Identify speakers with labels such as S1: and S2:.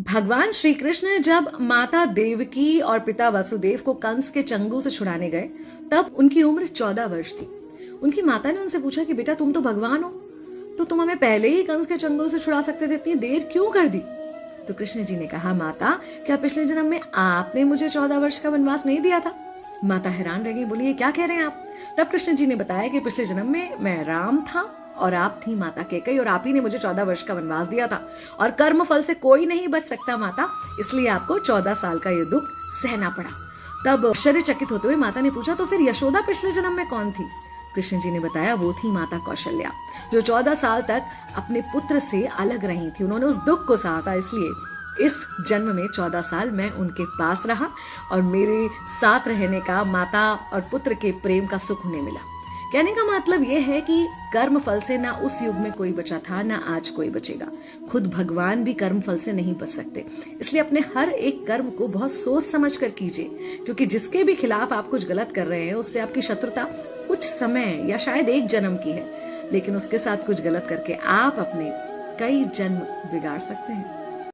S1: भगवान श्री कृष्ण जब माता देवकी और पिता वसुदेव को कंस के चंगुल से छुड़ाने गए तब उनकी उम्र 14 वर्ष थी। उनकी माता ने उनसे पूछा कि बेटा तुम तो भगवान हो, तो तुम हमें पहले ही कंस के चंगुल से छुड़ा सकते थे, इतनी देर क्यों कर दी? तो कृष्ण जी ने कहा, माता क्या पिछले जन्म में आपने मुझे 14 वर्ष का वनवास नहीं दिया था? माता हैरान रह गई, बोली ये क्या कह रहे हैं आप? तब कृष्ण जी ने बताया कि पिछले जन्म में मैं राम था और आप थी माता कैकेयी और आप ही ने मुझे 14 वर्ष का वनवास दिया था और कर्म फल से कोई नहीं बच सकता माता, इसलिए आपको 14 साल का ये दुख सहना पड़ा। तब आश्चर्यचकित होते हुए माता ने पूछा, तो फिर यशोदा पिछले जन्म में कौन थी? कृष्ण जी ने बताया, वो थी माता कौशल्या, जो 14 साल तक अपने पुत्र से अलग रही थी। उन्होंने उस दुख को सहा था, इसलिए इस जन्म में 14 साल मैं उनके पास रहा और मेरे साथ रहने का, माता और पुत्र के प्रेम का सुख उन्हें मिला। कहने का मतलब यह है कि कर्म फल से ना उस युग में कोई बचा था, ना आज कोई बचेगा। खुद भगवान भी कर्म फल से नहीं बच सकते, इसलिए अपने हर एक कर्म को बहुत सोच समझ कर कीजिए, क्योंकि जिसके भी खिलाफ आप कुछ गलत कर रहे हैं उससे आपकी शत्रुता कुछ समय या शायद एक जन्म की है, लेकिन उसके साथ कुछ गलत करके आप अपने कई जन्म बिगाड़ सकते हैं।